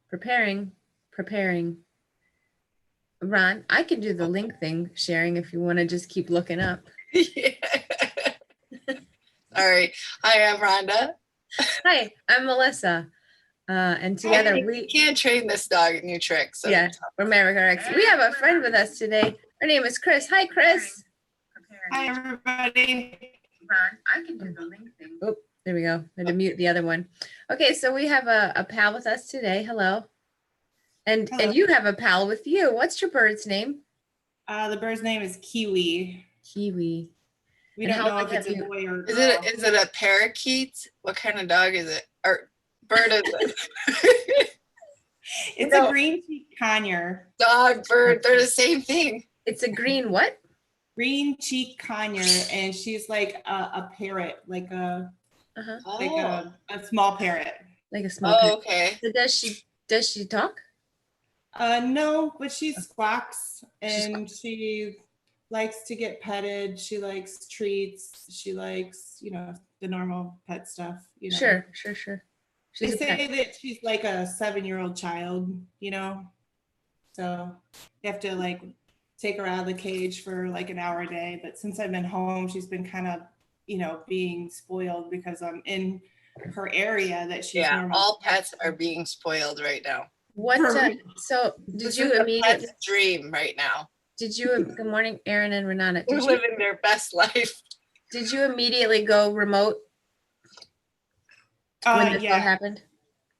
Preparing. Ron, I can do the link thing, sharing, if you want to just keep looking up. Yeah. Sorry. Hi, I'm Rhonda. Hi, I'm Melissa. And together we can't train this dog new tricks. So. Yeah, we're MaverickRx. We have a friend with us today. Her name is Chris. Hi, Chris. Hi, everybody. Ron, I can do the link thing. Oh, there we go. I had to mute the other one. Okay, so we have a pal with us today. Hello. And you have a pal with you. What's your bird's name? The bird's name is Kiwi. Kiwi. We don't know if it's a boy or a girl. Is it a parakeet? What kind of dog is it? Or bird is it? It's a green-cheeked conure. Dog, bird, they're the same thing. It's a green what? Green-cheeked conure, and she's like a parrot, like a small parrot. Like a small parrot. Okay. So does she talk? No, but she squawks, and she likes to get petted. She likes treats. She likes, the normal pet stuff. Sure. They say that she's like a 7-year-old child, so you have to take her out of the cage for like an hour a day. But since I've been home, she's been kind of, being spoiled because I'm in her area that she's normal. All pets are being spoiled right now. What? So did you immediately dream right now? Did you? Good morning, Aaron and Renata. They're living their best life. Did you immediately go remote when this all happened?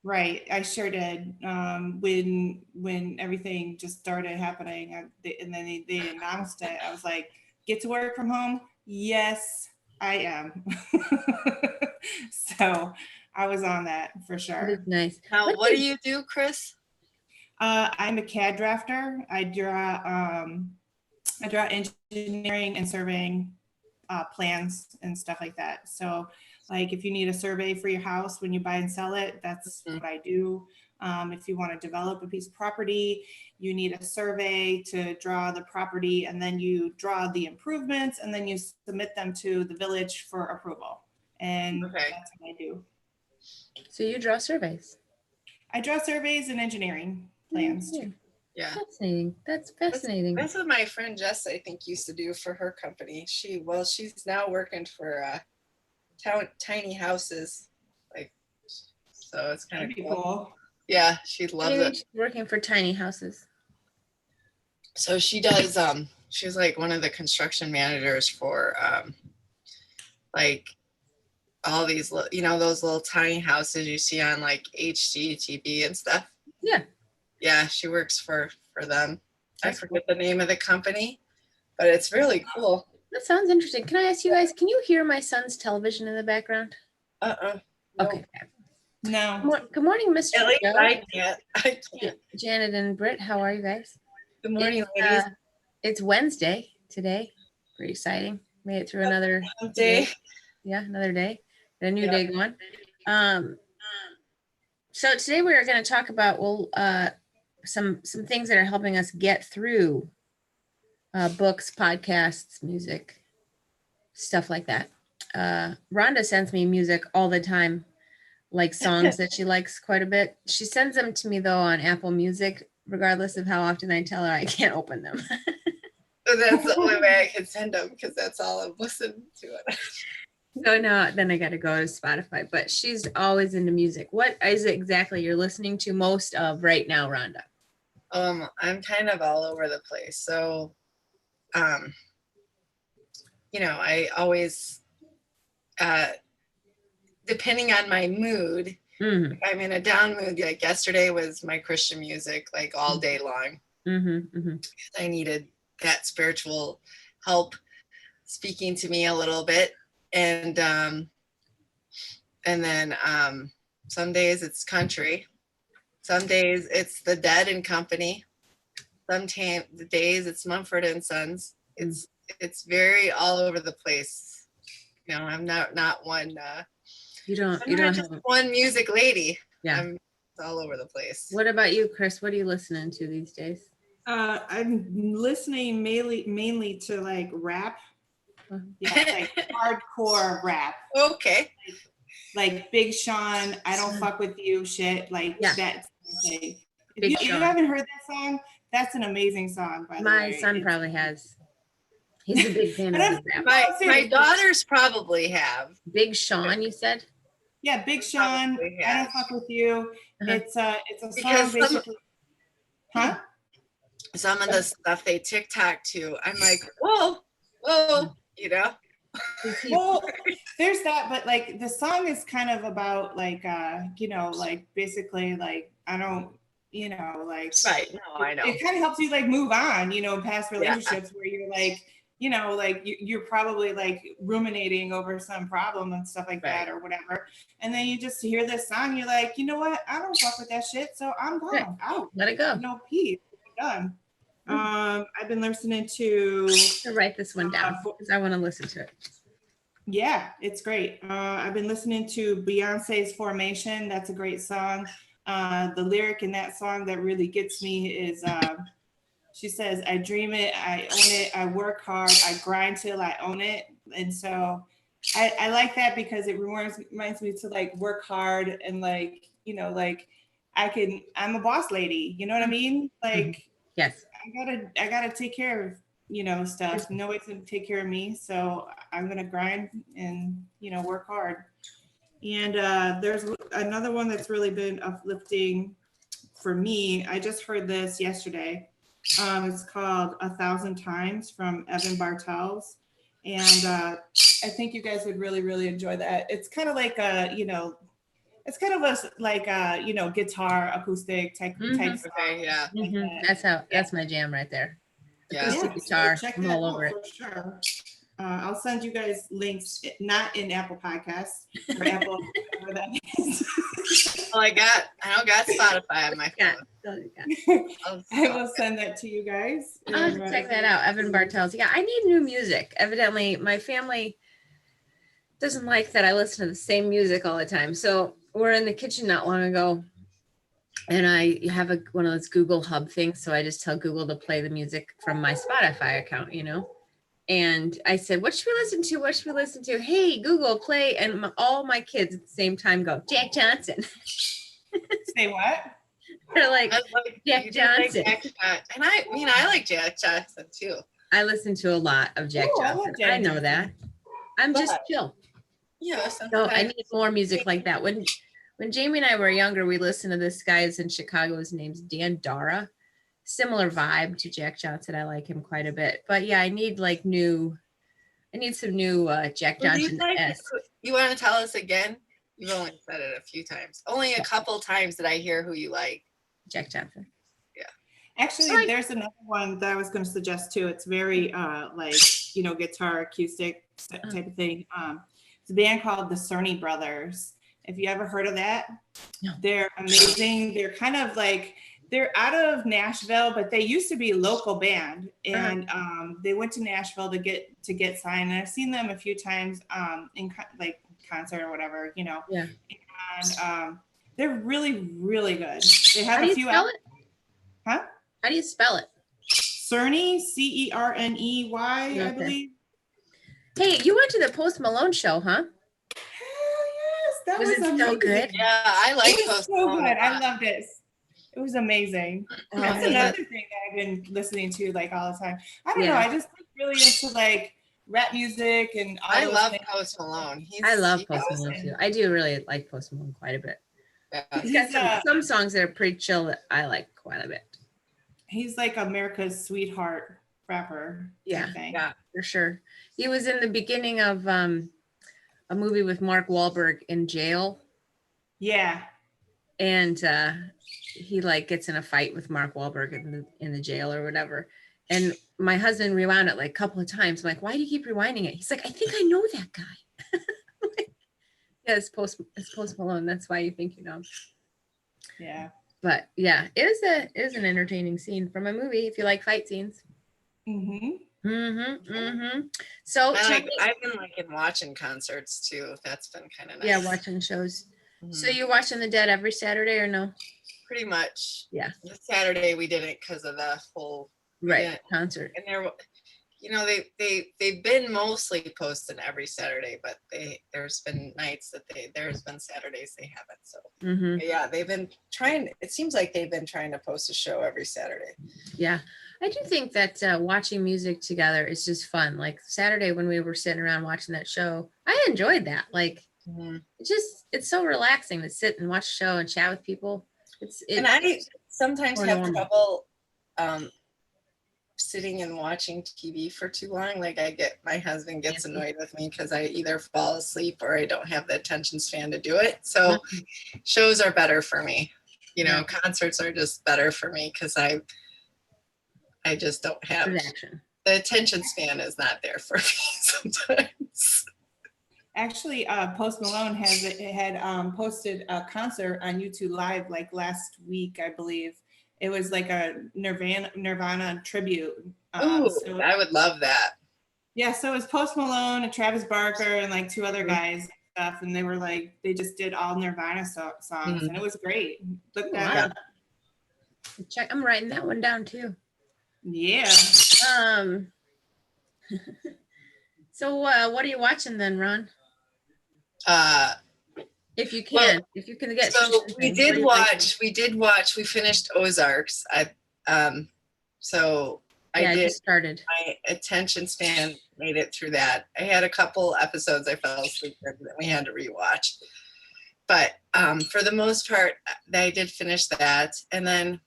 Right, I sure did. When everything just started happening, and then they announced it, I was like, "Get to work from home." Yes, I am. So I was on that for sure. That is nice. Now, what do you do, Chris? I'm a CAD drafter. I draw engineering and surveying plans and stuff like that. So like if you need a survey for your house when you buy and sell it, that's what I do. If you want to develop a piece of property, you need a survey to draw the property, and then you draw the improvements, and then you submit them to the village for approval. And that's what I do. So you draw surveys? I draw surveys and engineering plans too. Yeah. Fascinating. That's fascinating. That's what my friend Jess, I think, used to do for her company. She's now working for tiny houses. So it's kind of cool. Yeah, she loves it. She's working for tiny houses. So she does, she's like one of the construction managers for all these, those little tiny houses you see on like HGTV and stuff. Yeah. Yeah, she works for them. I forget the name of the company, but it's really cool. That sounds interesting. Can I ask you guys, can you hear my son's television in the background? No. Okay. No. Good morning, Mr. At least Joe. I can't. Janet and Britt, how are you guys? Good morning, ladies. It's Wednesday today. Pretty exciting. Made it through another day. Yeah, another day. A new day going. So today we are going to talk about some things that are helping us get through books, podcasts, music, stuff like that. Rhonda sends me music all the time, like songs that she likes quite a bit. She sends them to me though on Apple Music, regardless of how often I tell her I can't open them. So that's the only way I can send them, because that's all I've listened to it. So now then I got to go to Spotify, but she's always into music. What is it exactly you're listening to most of right now, Rhonda? I'm kind of all over the place. So, I always, depending on my mood, if I'm in a down mood, like yesterday was my Christian music, like all day long. I needed that spiritual help speaking to me a little bit. And then some days it's country, some days it's the Dead and Company, sometimes the days it's Mumford and Sons. It's very all over the place. I'm not one. You don't just have one music lady. Yeah, I'm all over the place. What about you, Chris? What are you listening to these days? I'm listening mainly to like rap. Yeah, like hardcore rap. Okay. Like Big Sean, I Don't Fuck With You shit. Like that's If Big you Sean. haven't heard that song, that's an amazing song, by the way. My son probably has. He's a big fan of the rap. My daughters probably have. Big Sean, you said? Yeah, Big Sean, Probably I Don't have. Fuck With You. Uh-huh. It's a Because song basically. Huh? Some of the stuff they TikTok to, I'm like, whoa, you know? Well, there's that, but like the song is kind of about like like basically like I don't, like Right. No, I know. it kind of helps you like move on, in past Yeah. relationships where you're like, like you're probably like ruminating over some problem and stuff like that or whatever. And then you just hear this song, you're like, you know what? I don't fuck with that shit. So I'm gone. Right. Out. Let it go. No peace. Done. I've been listening to I'll write this one down because I want to listen to it. Yeah, it's great. I've been listening to Beyonce's Formation. That's a great song. The lyric in that song that really gets me is she says, I dream it, I own it, I work hard, I grind till I own it. And so I like that because it reminds me to like work hard and like, like I'm a boss lady. You know what I mean? Like, yes, I gotta take care of, stuff. Nobody's gonna take care of me. So I'm gonna grind and, work hard. And there's another one that's really been uplifting for me. I just heard this yesterday. It's called 1,000 Times from Evan Bartels. And I think you guys would really, really enjoy that. It's kind of like it's kind of a guitar acoustic type song. Okay, yeah. Like that's my jam right there. Yeah. Acoustic guitar. Check I'm that all out over it. for sure. I'll send you guys links, not in Apple Podcasts or Apple, whatever that is. Well, I don't got Spotify on my phone. I will send that to you guys. I'll have to check that out. Evan Bartels. Yeah, I need new music. Evidently, my family doesn't like that I listen to the same music all the time. So we're in the kitchen not long ago, and I have one of those Google Hub things. So I just tell Google to play the music from my Spotify account, And I said, what should we listen to? What should we listen to? Hey, Google, play. And all my kids at the same time go, Jack Johnson. Say what? They're like, Jack Johnson. And I like Jack Johnson too. I listen to a lot of Jack Johnson. I know that. I'm just chill. Yeah. No, I need more music like that. When Jamie and I were younger, we listened to this guy's in Chicago. His name's Dan Dara. Similar vibe to Jack Johnson. I like him quite a bit. But yeah, I need some new Jack Johnson. You want to tell us again? You've only said it a few times. Only a couple times did I hear who you like. Jack Johnson. Yeah. Actually, there's another one that I was going to suggest too. It's very guitar acoustic type of thing. It's a band called the Cerny Brothers. If you ever heard of that, no. They're amazing. They're kind of like, they're out of Nashville, but they used to be a local band, and they went to Nashville to get signed. And I've seen them a few times in like concert or whatever, Yeah. And they're really, really good. They have How a few. Huh? How do you spell it? Cerny, Cerney, I believe. Hey, you went to the Post Malone show, huh? Yes, that was it amazing. so good? Yeah, I like Post Malone. So good. I loved it. It was amazing. That's another thing that I've been listening to like all the time. I don't know. I just really into like rap music and all I love things. Post Malone. I love Post Malone too. I do really like Post Malone quite a bit. Yeah. He's got some songs that are pretty chill that I like quite a bit. He's like America's sweetheart rapper. Yeah, yeah, for sure. He was in the beginning of a movie with Mark Wahlberg in jail. Yeah. And he like gets in a fight with Mark Wahlberg in the jail or whatever. And my husband rewound it like a couple of times. I'm like, why do you keep rewinding it? He's like, I think I know that guy. Yeah, it's Post Malone. That's why you think you know. Yeah. But yeah, it is an entertaining scene from a movie if you like fight scenes. So I've been liking watching concerts too. That's been kind of nice. Yeah, watching shows. So you're watching The Dead every Saturday or no? Pretty much. Yeah. This Saturday we didn't because of the whole concert. And they've been mostly posting every Saturday, but there's been Saturdays they haven't. So Mhm. yeah, they've been trying. It seems like they've been trying to post a show every Saturday. Yeah, I do think that watching music together is just fun. Like Saturday when we were sitting around watching that show, I enjoyed that. Like it's so relaxing to sit and watch a show and chat with people. And I sometimes more have normal. trouble sitting and watching TV for too long. Like my husband gets annoyed with me because I either fall asleep or I don't have the attention span to do it. So shows are better for me. Concerts are just better for me because I just don't have the attention span is not there for me sometimes. Actually, Post Malone had posted a concert on YouTube Live like last week, I believe. It was like a Nirvana tribute. So I would love that. Yeah, so it was Post Malone and Travis Barker and like two other guys and stuff, and they just did all Nirvana songs, and it was great. Look that up. Check. I'm writing that one down too. Yeah. So what are you watching then, Ron? If you can get. So we did watch. We finished Ozarks. I just started. My attention span made it through that. I had a couple episodes I fell asleep in that we had to rewatch. But for the most part, I did finish that. And then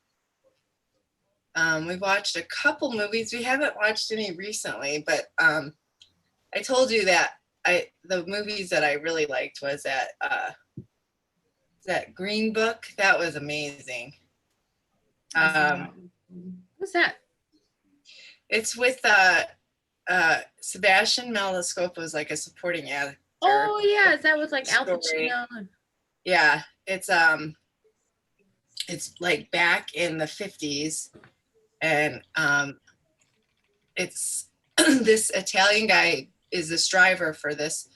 we watched a couple movies. We haven't watched any recently, but I told you that the movies that I really liked was that Green Book. That was amazing. What's that? It's with Sebastian Maniscalco was like a supporting actor. Oh yeah, is that with like Al Pacino? Yeah, it's like back in the 50s, and it's this Italian guy is this driver for this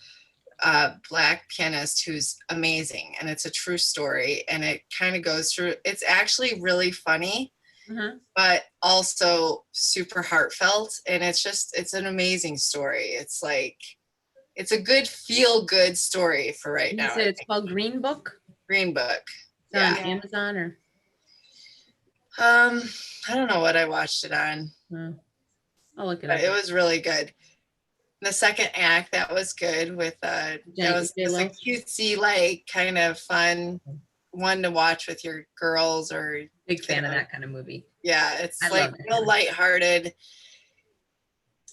black pianist who's amazing, and it's a true story, and it kind of goes through. It's actually really funny. But also super heartfelt, and it's an amazing story. It's a good feel-good story for right now. You said it's called Green Book? Green Book. On Amazon or? I don't know what I watched it on. I'll look it up. It was really good. The second act, that was good with that was just a cutesy, like kind of fun one to watch with your girls or big fan of that kind of movie. Yeah, it's like real lighthearted.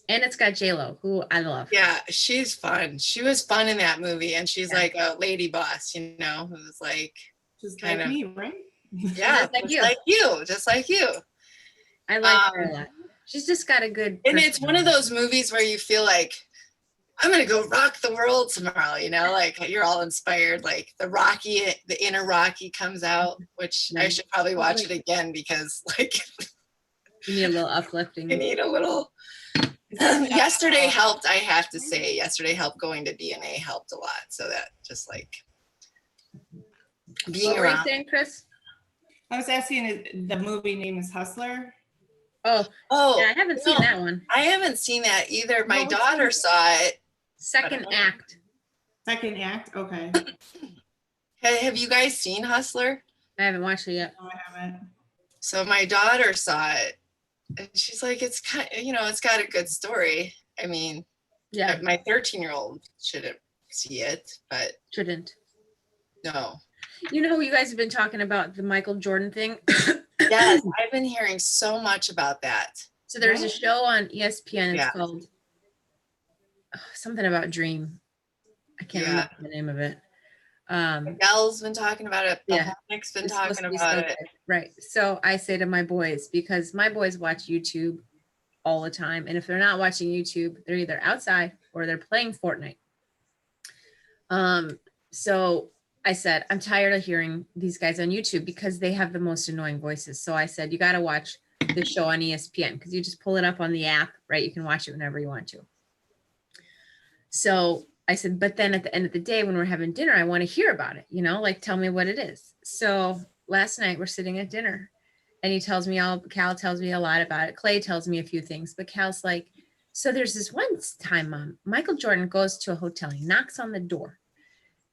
And it's got J-Lo, who I love. Yeah, she's fun. She was fun in that movie, and she's like a lady boss, who's like just kind of me, right? Yeah, just like you. I like her a lot. She's just got a good. And it's one of those movies where you feel like I'm gonna go rock the world tomorrow, like you're all inspired. Like the inner Rocky comes out, which I should probably watch it again because like you need a little uplifting. I need a little. Yesterday helped, I have to say. Yesterday helped. Going to DNA helped a lot. So that just like being around. What were you saying, Chris? I was asking. The movie name is Hustler. Oh, yeah, I haven't seen that one. I haven't seen that either. My daughter saw it. Second act. Second act. Okay. Have you guys seen Hustler? I haven't watched it yet. No, I haven't. So my daughter saw it, and she's like, "It's kind of, it's got a good story." I mean, yeah, my 13-year-old shouldn't see it, but shouldn't. No. You guys have been talking about the Michael Jordan thing. Yes, I've been hearing so much about that. So there's a show on ESPN. It's called something about Dream. I can't remember the name of it. Miguel's been talking about it. Nick's been talking about it. Right. So I say to my boys, because my boys watch YouTube all the time, and if they're not watching YouTube, they're either outside or they're playing Fortnite. So I said, I'm tired of hearing these guys on YouTube because they have the most annoying voices. So I said, you got to watch the show on ESPN because you just pull it up on the app, right? You can watch it whenever you want to. So I said, but then at the end of the day, when we're having dinner, I want to hear about it, like tell me what it is. So last night we're sitting at dinner and Cal tells me a lot about it. Clay tells me a few things, but Cal's like, So there's this one time Michael Jordan goes to a hotel, he knocks on the door,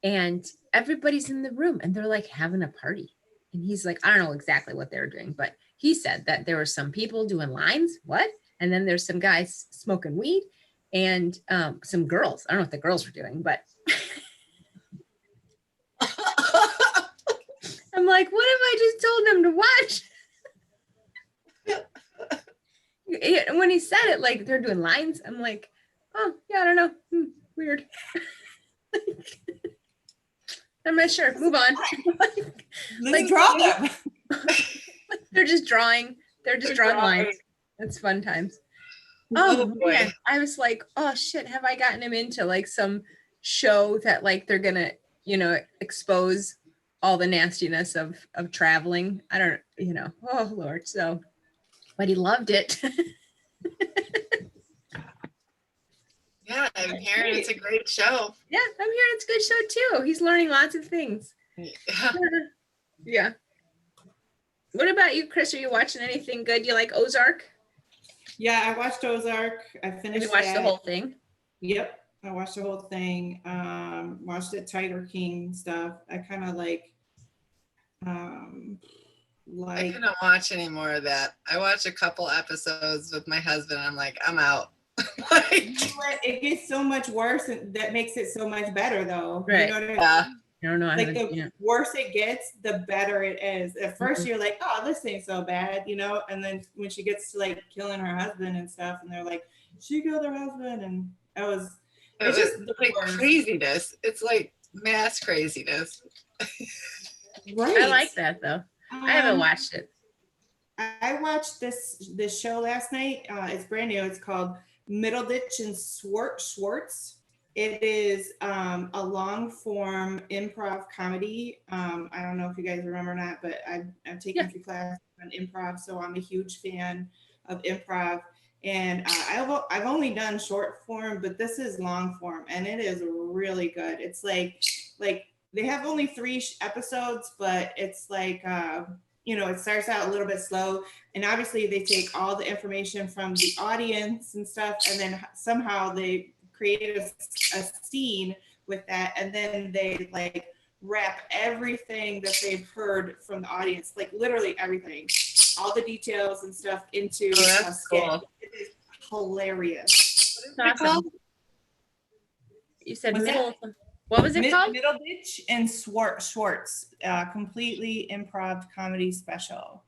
and everybody's in the room and they're like having a party. And he's like, I don't know exactly what they were doing, but he said that there were some people doing lines. What? And then there's some guys smoking weed and some girls. I don't know what the girls were doing, but I'm like, what if I just told them to watch? When he said it, like they're doing lines, I'm like, oh, yeah, I don't know. Weird. I'm not sure. Move on. Let's draw them. They're just drawing. They're just drawing lines. It's fun times. Oh boy. man. I was like, oh shit, have I gotten him into like some show that like they're gonna, expose all the nastiness of traveling? I don't, oh Lord. So, but he loved it. Yeah, I'm hearing it's a great show. Yeah, I'm hearing it's a good show too. He's learning lots of things. Yeah. Yeah. What about you, Chris? Are you watching anything good? You like Ozark? Yeah, I watched Ozark. I finished. Have you watched the whole thing? Yep, I watched the whole thing. Watched the Tiger King stuff. I kind of like. I couldn't watch any more of that. I watched a couple episodes with my husband. I'm like, I'm out. It gets so much worse, and that makes it so much better, though. Right. You know what I mean? Yeah. I don't know. Like the worse it gets, the better it is. At first, Mm-hmm. you're like, "Oh, this ain't so bad," and then when she gets to like killing her husband and stuff, and they're like, "She killed her husband," and it's just like craziness. It's like mass craziness. Right. I like that though. I haven't watched it. I watched this show last night. It's brand new. It's called Middleditch and Schwartz. It is a long form improv comedy. I don't know if you guys remember or not, but I've taken a few classes on improv, so I'm a huge fan of improv. And I've only done short form, but this is long form, and it is really good. It's like they have only 3 episodes, but it's like it starts out a little bit slow, and obviously they take all the information from the audience and stuff, and then somehow they create a scene with that, and then they like wrap everything that they've heard from the audience, like literally everything, all the details and stuff into a skit. Cool. It is hilarious. Awesome. You said what was it called? Middleditch and Schwartz, completely improv comedy special.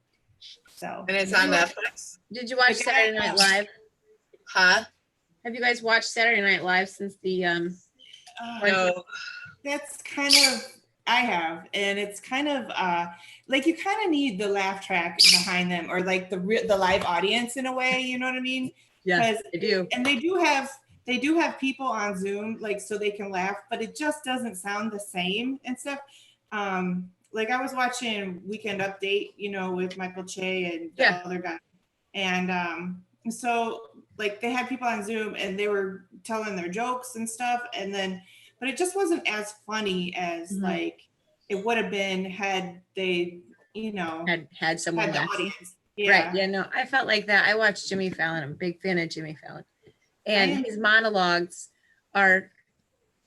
So, and it's on Netflix. Did you watch Saturday Night Live? Huh? Have you guys watched Saturday Night Live since the no. That's kind of, I have, and it's kind of like you kind of need the laugh track behind them, or like the live audience in a way, you know what I mean? Yeah, they do. And they do have people on Zoom, like, so they can laugh, but it just doesn't sound the same and stuff. Like I was watching Weekend Update, with Michael Che and the other guy, and so like they had people on Zoom and they were telling their jokes and stuff, but it just wasn't as funny as like it would have been had they, had someone had the else. audience. Yeah. Right. Yeah, no, I felt like that. I watched Jimmy Fallon. I'm a big fan of Jimmy Fallon. And his monologues are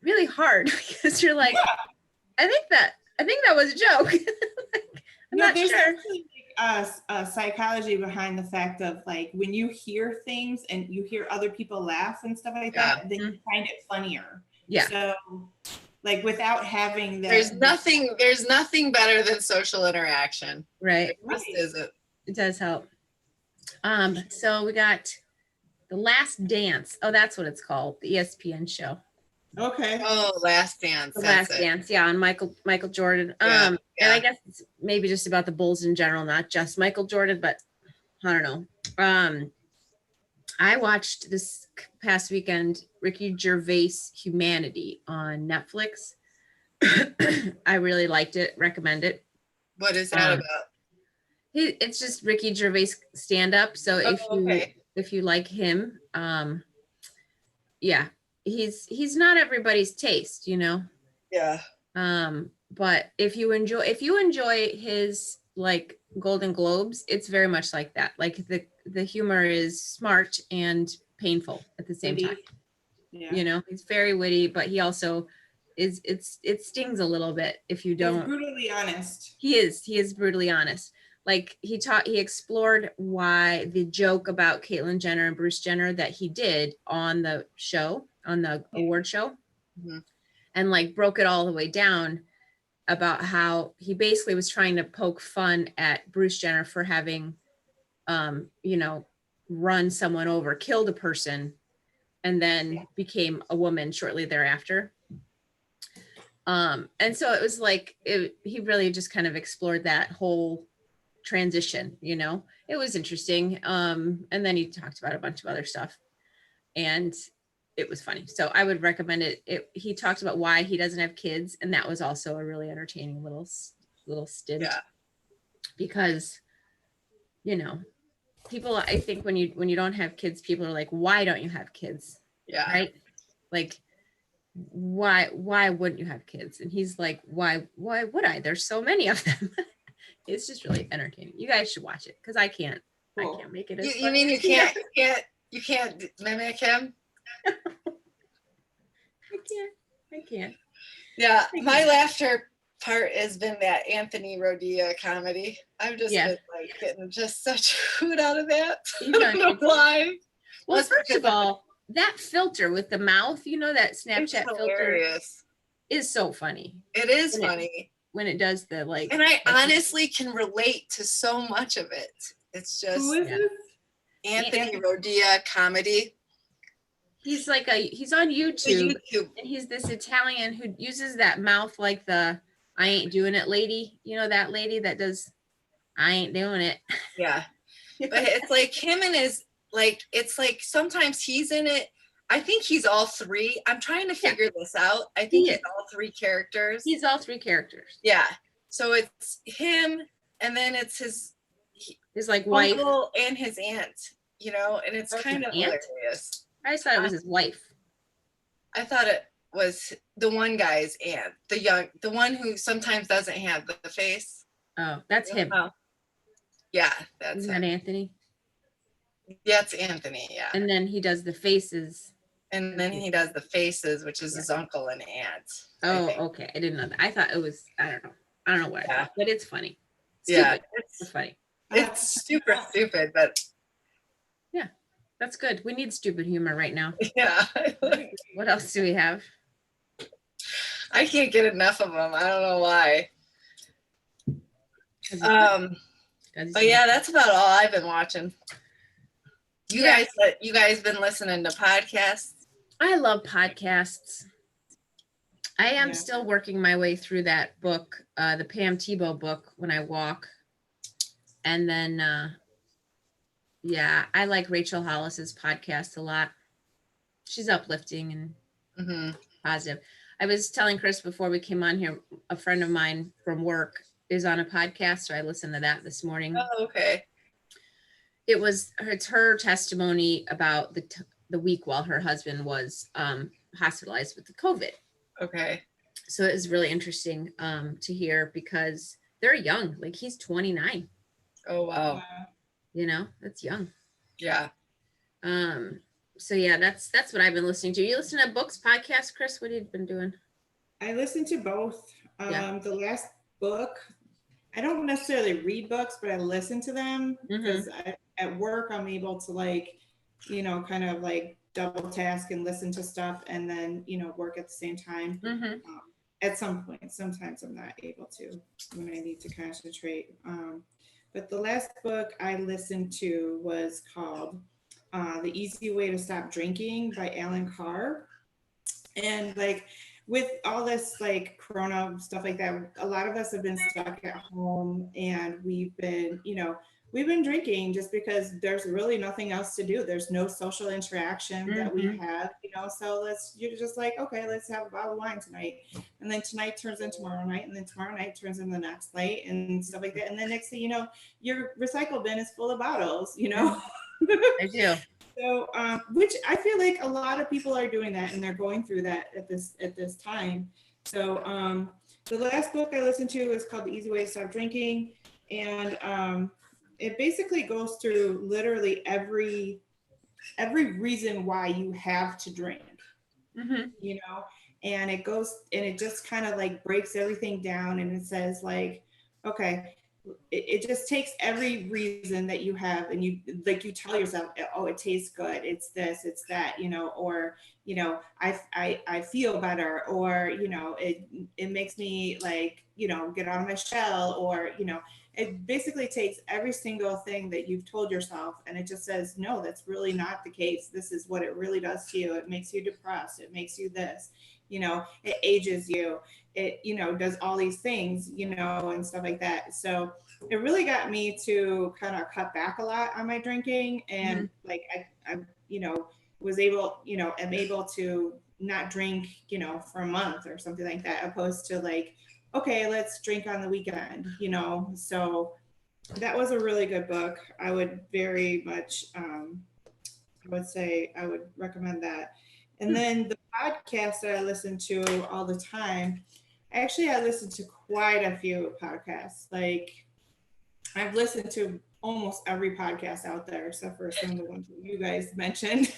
really hard because you're like, I think that was a joke. I'm not sure. Actually a psychology behind the fact of like when you hear things and you hear other people laugh and stuff like that, then you find it funnier. Yeah. So like without having that, there's nothing better than social interaction. Right. It just isn't. It does help. So we got The Last Dance. Oh, that's what it's called. The ESPN show. Okay. Oh, Last Dance. The Last Dance. Yeah. On Michael Jordan. And I guess it's maybe just about the Bulls in general, not just Michael Jordan, but I don't know. I watched this past weekend, Ricky Gervais Humanity on Netflix. I really liked it. Recommend it. What is that about? It's just Ricky Gervais stand-up. So if you like him, he's not everybody's taste, Yeah. But if you enjoy his like Golden Globes, it's very much like that. Like the humor is smart and painful at the same Witty. time. Yeah. You know, he's very witty, but he also it stings a little bit if you He's don't. brutally honest. He is brutally honest. Like he explored why the joke about Caitlyn Jenner and Bruce Jenner that he did on the show, on the award show, and like broke it all the way down about how he basically was trying to poke fun at Bruce Jenner for having, you know, run someone over, killed a person, and then became a woman shortly thereafter. And so it was like, he really just kind of explored that whole transition, you know. It was interesting. And then he talked about a bunch of other stuff, and it was funny. So I would recommend it. He talked about why he doesn't have kids, and that was also a really entertaining little stint. Yeah. Because, you know, people, I think when you don't have kids, people are like, why don't you have kids? Yeah. Right? Like, why wouldn't you have kids? And he's like, why would I? There's so many of them. It's just really entertaining. You guys should watch it, because I can't make it as You mean you can't mimic him? I can't. Yeah, my laughter part has been that Anthony Rodia comedy. I've just been like getting just such hoot out of that. I don't know why. Well, first of all, that filter with the mouth, you know, that Snapchat filter is so funny. It is funny when it does the like. And I honestly can relate to so much of it. It's just Who is this? Anthony Rodia comedy. He's like he's on YouTube, and he's this Italian who uses that mouth like the I ain't doing it lady. You know, that lady that does I ain't doing it. Yeah. But it's like him and his, like, it's like sometimes he's in it. I think he's all three. I'm trying to figure this out. I think he's all three characters. He's all three characters. Yeah. So it's him, and then it's his like wife and his aunt, you know, and it's kind of hilarious. I just thought it was his wife. I thought it was the one guy's aunt, the one who sometimes doesn't have the face. Oh, that's him. Oh. Yeah, that's Isn't that Anthony? Yeah, it's Anthony, yeah. And then he does the faces. And then he does the faces, which is his uncle and aunt. Oh, okay. I didn't know that. I thought it was, I don't know what I thought, but it's funny. Yeah, it's funny. It's super stupid, but yeah, that's good. We need stupid humor right now. Yeah. What else do we have? I can't get enough of them. I don't know why. But yeah, that's about all I've been watching. You guys been listening to podcasts? I love podcasts. I am still working my way through that book, the Pam Tebow book, When I Walk. And then, I like Rachel Hollis's podcast a lot. She's uplifting and positive. I was telling Chris before we came on here, a friend of mine from work is on a podcast, so I listened to that this morning. Oh, okay. It's her testimony about the week while her husband was hospitalized with the COVID. Okay. So it was really interesting to hear, because they're young. Like, he's 29. Oh, wow. You know, that's young. Yeah. So yeah, that's what I've been listening to. You listen to books, podcasts, Chris? What have you been doing? I listen to both. The last book, I don't necessarily read books, but I listen to them because at work I'm able to, like, you know, kind of like double task and listen to stuff and then, you know, work at the same time. At some point, sometimes I'm not able to when I need to concentrate. But the last book I listened to was called The Easy Way to Stop Drinking by Alan Carr. And like with all this like Corona stuff like that, a lot of us have been stuck at home, and we've been drinking just because there's really nothing else to do. There's no social interaction that we have, you know, so you're just like, okay, let's have a bottle of wine tonight. And then tonight turns into tomorrow night, and then tomorrow night turns into the next night and stuff like that. And then next thing you know, your recycle bin is full of bottles, you know? I do. So, which I feel like a lot of people are doing that, and they're going through that at this time. So, the last book I listened to is called The Easy Way to Stop Drinking. And, it basically goes through literally every every reason why you have to drink, Mm-hmm. you know, and it goes and it just kind of like breaks everything down, and it says like, okay, it just takes every reason that you have, and you like you tell yourself, oh, it tastes good, it's this, it's that, you know, or you know, I feel better, or you know, it makes me like, you know, get out of my shell, or you know, it basically takes every single thing that you've told yourself and it just says, no, that's really not the case. This is what it really does to you. It makes you depressed. It makes you this, you know, it ages you. It, you know, does all these things, you know, and stuff like that. So it really got me to kind of cut back a lot on my drinking. And like, I, you know, was able, you know, am able to not drink, you know, for a month or something like that, opposed to like, okay, let's drink on the weekend, you know. So that was a really good book. I would very much, I would say I would recommend that. And then the podcast that I listen to all the time, actually, I listen to quite a few podcasts. Like I've listened to almost every podcast out there, except for some of the ones that you guys mentioned.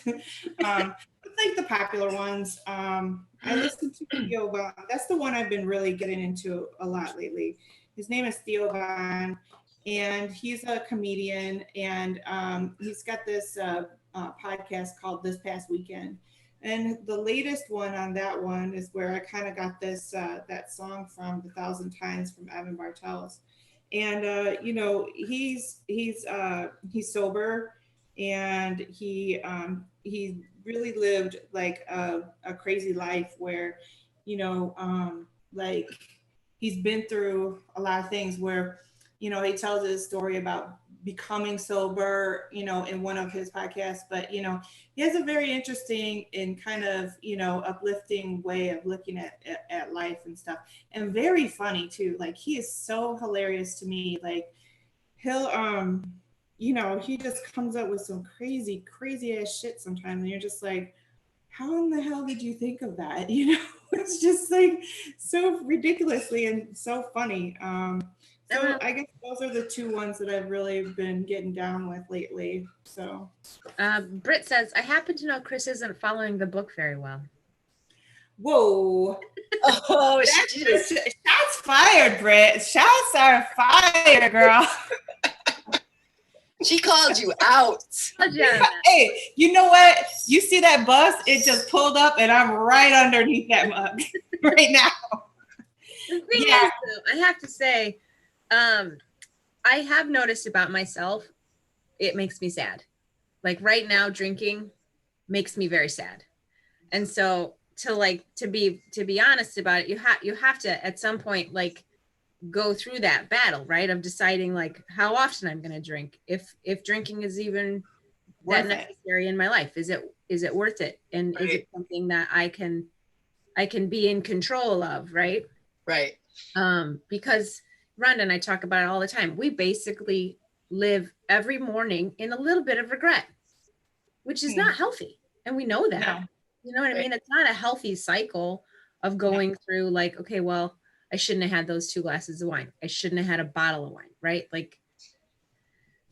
Like the popular ones. I listen to Theo Vaughn. That's the one I've been really getting into a lot lately. His name is Theo Vaughn, and he's a comedian, and he's got this podcast called This Past Weekend. And the latest one on that one is where I kind of got this that song from The Thousand Times from Evan Bartels. And you know, he's sober, and he really lived like a crazy life where, you know, like he's been through a lot of things where, you know, he tells his story about becoming sober, you know, in one of his podcasts. But, you know, he has a very interesting and kind of, you know, uplifting way of looking at life and stuff, and very funny too. Like he is so hilarious to me. Like he'll, you know, he just comes up with some crazy ass shit sometimes. And you're just like, how in the hell did you think of that? You know, it's just like so ridiculously and so funny. So I guess those are the two ones that I've really been getting down with lately. So Britt says, I happen to know Chris isn't following the book very well. Whoa. Oh, shots fired, Britt. Shots are fired, girl. She called you out. Hey, you know what? You see that bus? It just pulled up and I'm right underneath that mug right now. The thing is, though, I have to say, I have noticed about myself, it makes me sad. Like right now, drinking makes me very sad. And so to be honest about it, you have to at some point like go through that battle, right? Of deciding like how often I'm going to drink, if drinking is even that necessary in my life. Is it worth it? And is it something that I can be in control of, right? Right. Because Rhonda and I talk about it all the time. We basically live every morning in a little bit of regret, which is not healthy. And we know that. No. You know what I mean? It's not a healthy cycle of going through like, okay, well, I shouldn't have had those 2 glasses of wine. I shouldn't have had a bottle of wine, right? Like,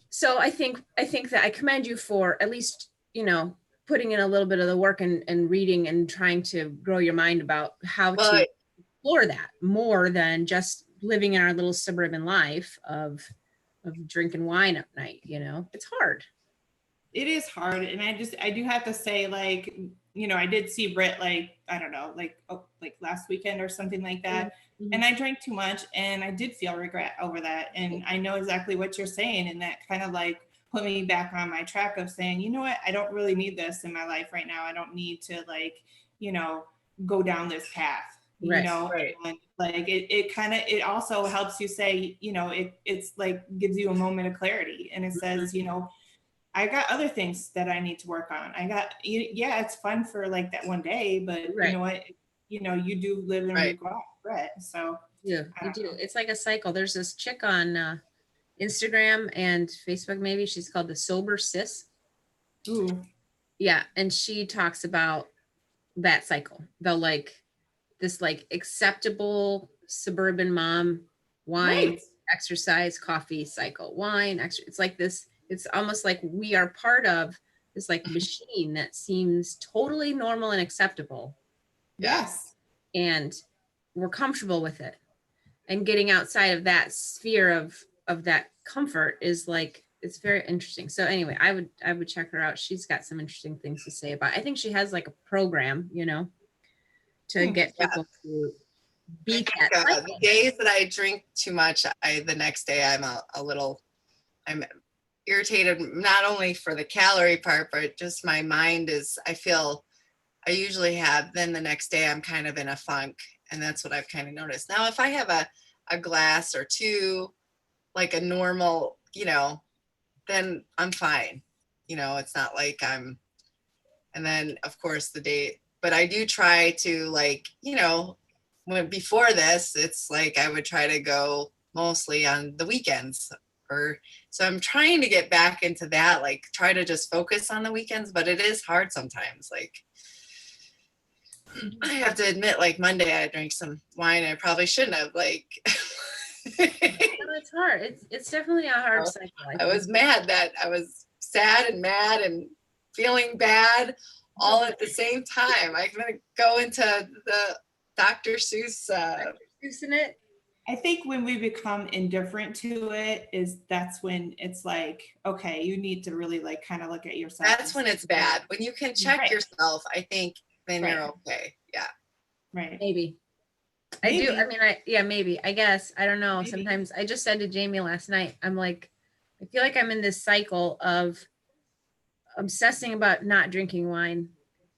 so I think that I commend you for at least, you know, putting in a little bit of the work and reading and trying to grow your mind about how to explore that more than just living in our little suburban life of drinking wine at night. You know, it's hard. It is hard. And I do have to say, like, you know, I did see Britt, like, I don't know, like last weekend or something like that. Mm-hmm. And I drank too much and I did feel regret over that. And I know exactly what you're saying. And that kind of like put me back on my track of saying, you know what, I don't really need this in my life right now. I don't need to like, you know, go down this path, you know, and like it also helps you say, you know, it's like gives you a moment of clarity, and it says, you know, I got other things that I need to work on. Yeah, it's fun for like that one day, but you know what, you know, you do live in regret. So yeah, you do. It's like a cycle. There's this chick on Instagram and Facebook, maybe she's called the Sober Sis. Ooh. Yeah, and she talks about that cycle. The like this like acceptable suburban mom wine, exercise, coffee cycle, wine, it's like this. It's almost like we are part of this like machine that seems totally normal and acceptable, Yes. and we're comfortable with it. And getting outside of that sphere of that comfort is like, it's very interesting. So anyway, I would check her out. She's got some interesting things to say about it. I think she has like a program, you know, to get people to beat that The cycle. days that I drink too much, the next day I'm irritated, not only for the calorie part, but just my mind is, I usually have, then the next day I'm kind of in a funk. And that's what I've kind of noticed. Now, if I have a glass or two, like a normal, then I'm fine. It's not like and then of course but I do try to before this, it's like I would try to go mostly on the weekends so I'm trying to get back into that, like try to just focus on the weekends, but it is hard sometimes. Like I have to admit, like Monday I drank some wine I probably shouldn't have, like It's hard. It's definitely a hard cycle. I was mad that I was sad and mad and feeling bad all at the same time. I'm going to go into the Dr. Seuss. Isn't it? I think when we become indifferent to it, that's when it's like, okay, you need to really like kind of look at yourself. That's when it's bad. When you can check yourself, I think then you're okay. Yeah. Right. Maybe. I do. I mean, maybe. I guess. I don't know. Maybe. Sometimes I just said to Jamie last night, I'm like, I feel like I'm in this cycle of obsessing about not drinking wine.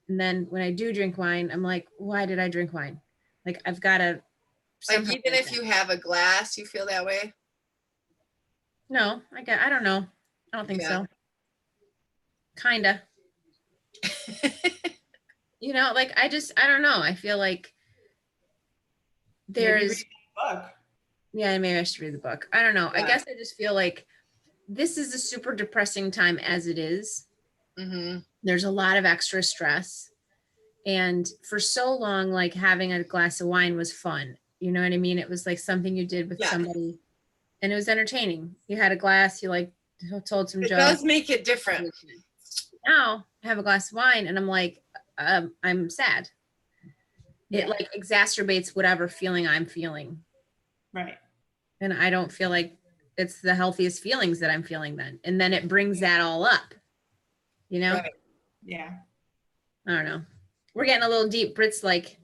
And then when I do drink wine, I'm like, why did I drink wine? Like I've got to. Like even if you have a glass, you feel that way? No, I don't know. I don't think so. Kinda. Like I don't know. I feel like there's maybe I should read the book. I don't know. Yeah. I guess I just feel like this is a super depressing time as it is. Mm-hmm. There's a lot of extra stress. And for so long, like having a glass of wine was fun. You know what I mean? It was like something you did with somebody and it was entertaining. You had a glass, you like told some jokes. It does make it different. Now I have a glass of wine and I'm like, I'm sad. It like exacerbates whatever feeling I'm feeling. Right. And I don't feel like it's the healthiest feelings that I'm feeling then. And then it brings that all up, Right. Yeah. I don't know. We're getting a little deep. Britt's like,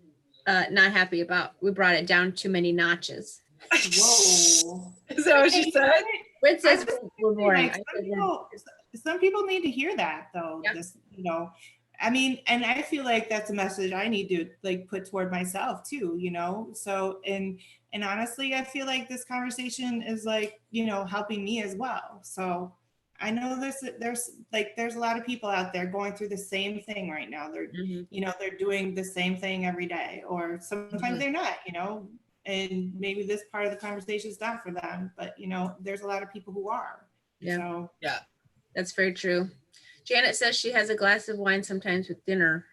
not happy about, we brought it down too many notches. Whoa. Is that what she said? Britt says we're boring. Like some people need to hear that though. Yeah. This, I mean, and I feel like that's a message I need to like put toward myself too, So, and honestly, I feel like this conversation is like, helping me as well. So I know there's a lot of people out there going through the same thing right now. They're, they're doing the same thing every day, or sometimes they're not, and maybe this part of the conversation is not for them, but there's a lot of people who are. Yeah. So, yeah, that's very true. Janet says she has a glass of wine sometimes with dinner,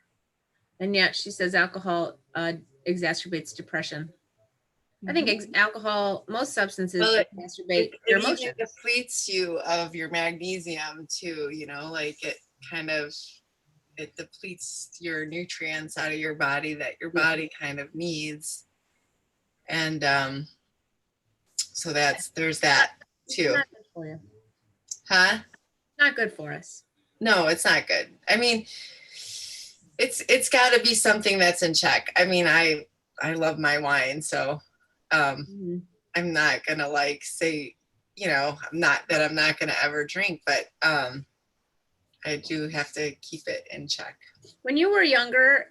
and yet she says alcohol exacerbates depression. I think alcohol, most substances exacerbate your emotions. It depletes you of your magnesium too, like it depletes your nutrients out of your body that your body kind of needs. And so there's that too. It's not good for you. Huh? Not good for us. No, it's not good. I mean, it's got to be something that's in check. I mean, I love my wine, so I'm not gonna like say, I'm not gonna ever drink, but I do have to keep it in check. When you were younger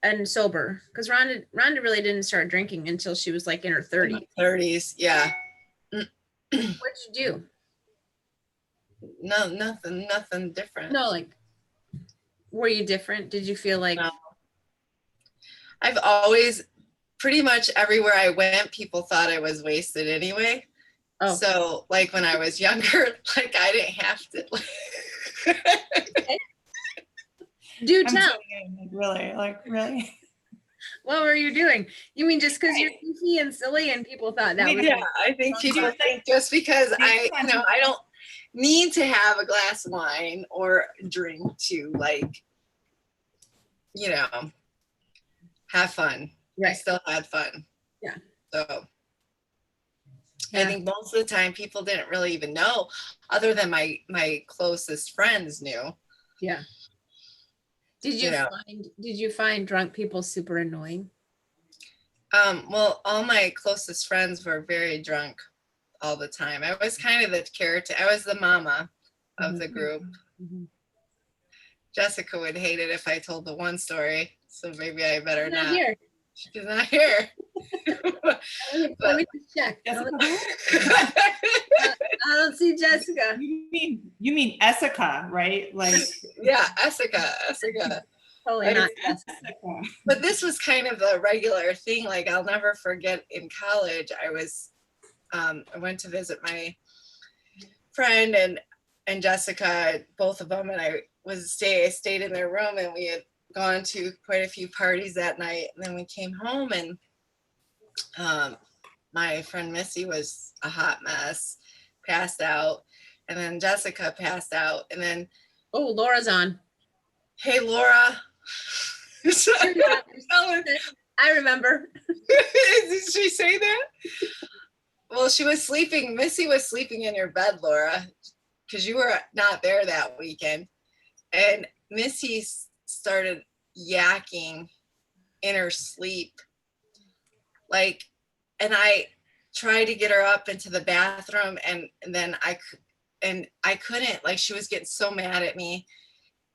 and sober, because Rhonda really didn't start drinking until she was like in her 30s. 30s, yeah. What'd you do? No, nothing different. No, like, were you different? Did you feel like? No. I've always, pretty much everywhere I went, people thought I was wasted anyway. Oh. So like when I was younger, like I didn't have to. Do tell. Really? What were you doing? You mean just because you're goofy and silly and people thought that was? Yeah, I think people think just because I don't. need to have a glass of wine or drink to, like, you know, have fun. I Right. still had fun. Yeah. So Yeah. I think most of the time people didn't really even know, other than my closest friends knew. Yeah. Did you find drunk people super annoying? Well, all my closest friends were very drunk all the time. I was kind of the character. I was the mama of the group. Mhm. Jessica would hate it if I told the one story, so maybe I better She's not not. here. She's not here. Let me just check. Jessica I don't see Jessica. You mean Essica, right? Like Yeah, Essica. Totally Like, not. Essica. But this was kind of the regular thing. Like, I'll never forget in college, I went to visit my friend and Jessica, both of them, and I stayed in their room, and we had gone to quite a few parties that night. And then we came home, and my friend Missy was a hot mess, passed out, and then Jessica passed out, and then, Oh, Laura's on. hey, Laura. I remember. Did she say that? Well, she was sleeping. Missy was sleeping in your bed, Laura, because you were not there that weekend. And Missy started yakking in her sleep. Like, and I tried to get her up into the bathroom, and then I couldn't. Like, she was getting so mad at me.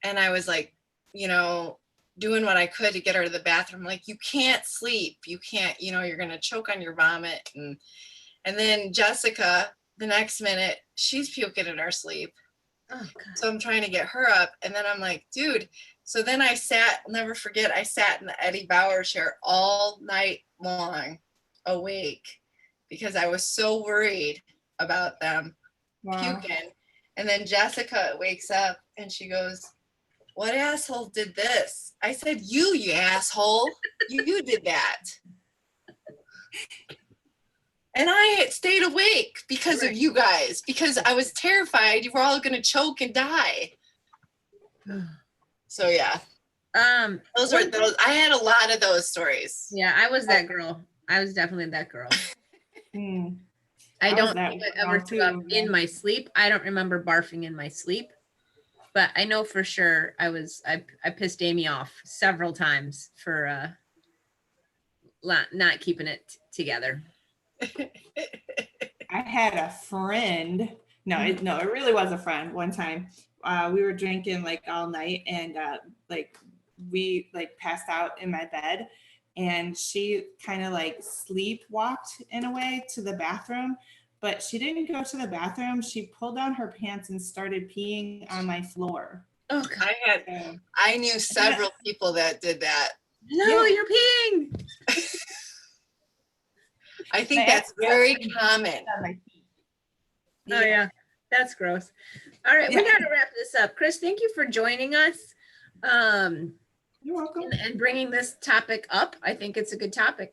And I was like, doing what I could to get her to the bathroom. Like, you can't sleep. You can't, you're going to choke on your vomit. And then Jessica, the next minute, she's puking in her sleep. Oh, God. So I'm trying to get her up. And then I'm like, dude. So then I'll never forget, I sat in the Eddie Bauer chair all night long, awake, because I was so worried about them puking. And then Jessica wakes up and she goes, what asshole did this? I said, you asshole. You did that. And I stayed awake because of you guys, because I was terrified you were all going to choke and die. So, yeah. Those. I had a lot of those stories. Yeah, I was that girl. I was definitely that girl. I don't think I ever threw up in my sleep. I don't remember barfing in my sleep, but I know for sure I pissed Amy off several times for not keeping it together. I had a friend. No, it really was a friend. One time, we were drinking like all night, and we passed out in my bed, and she kind of like sleepwalked in a way to the bathroom, but she didn't go to the bathroom. She pulled down her pants and started peeing on my floor. Oh, God. I knew several people that did that. No, you're peeing. I think that's very common. Oh, yeah. That's gross. All right. We got to wrap this up. Chris, thank you for joining us. You're welcome. And bringing this topic up. I think it's a good topic.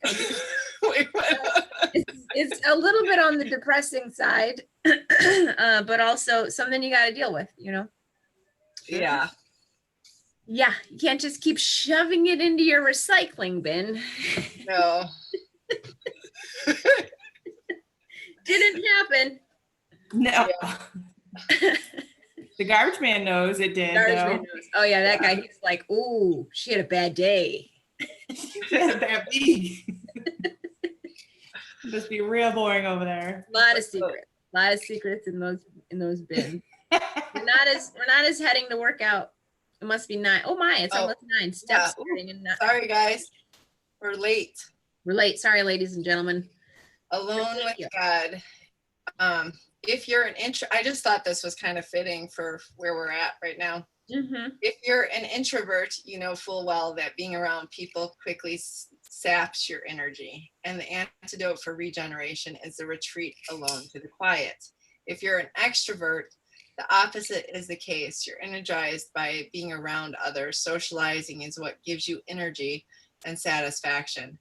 It's a little bit on the depressing side, but also something you got to deal with, Yeah. Yeah. You can't just keep shoving it into your recycling bin. No. Didn't happen. No. Yeah. The garbage man knows it did. Garbage man knows. Oh yeah, that guy. He's like, "Ooh, she had a bad day. She had a bad week." Must be real boring over there. A lot of secrets in those bins. we're not as heading to work out. It must be 9. Oh my, it's almost 9. Steps starting in 9. Sorry guys, we're late. Sorry, ladies and gentlemen. Alone with God. If you're I just thought this was kind of fitting for where we're at right now. Mm-hmm. If you're an introvert, you know full well that being around people quickly saps your energy. And the antidote for regeneration is the retreat alone to the quiet. If you're an extrovert, the opposite is the case. You're energized by being around others. Socializing is what gives you energy and satisfaction.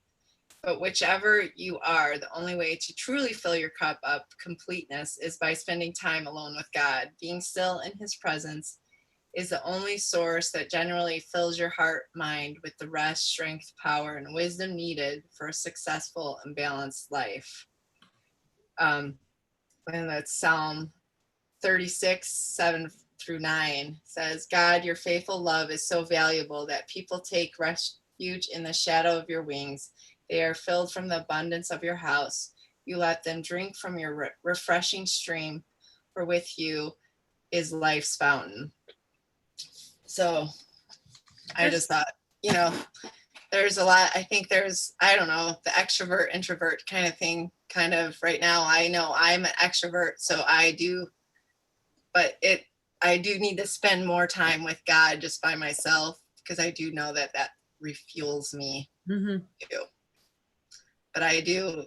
But whichever you are, the only way to truly fill your cup up completeness is by spending time alone with God. Being still in his presence is the only source that generally fills your heart, mind with the rest, strength, power, and wisdom needed for a successful and balanced life. And that's Psalm 36, 7-9 says, God, your faithful love is so valuable that people take refuge in the shadow of your wings. They are filled from the abundance of your house. You let them drink from your refreshing stream, for with you is life's fountain. So I just thought, there's a lot. I think there's, I don't know, the extrovert, introvert kind of thing, kind of right now. I know I'm an extrovert, so I do need to spend more time with God just by myself, because I do know that refuels me too. But I do,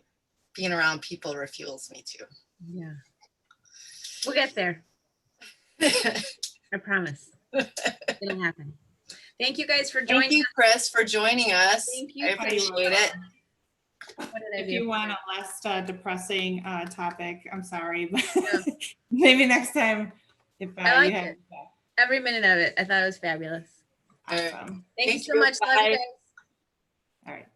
being around people refuels me too. Yeah. We'll get there. I promise. It'll happen. Thank you guys for joining. Thank you, Chris, for joining us. Thank you. I appreciate it. What did I If do? you want a less depressing topic, I'm sorry, but Yeah. maybe next time if I like you have it. Every minute of it. I thought it was fabulous. awesome. Thank you so much. Love you guys. All right.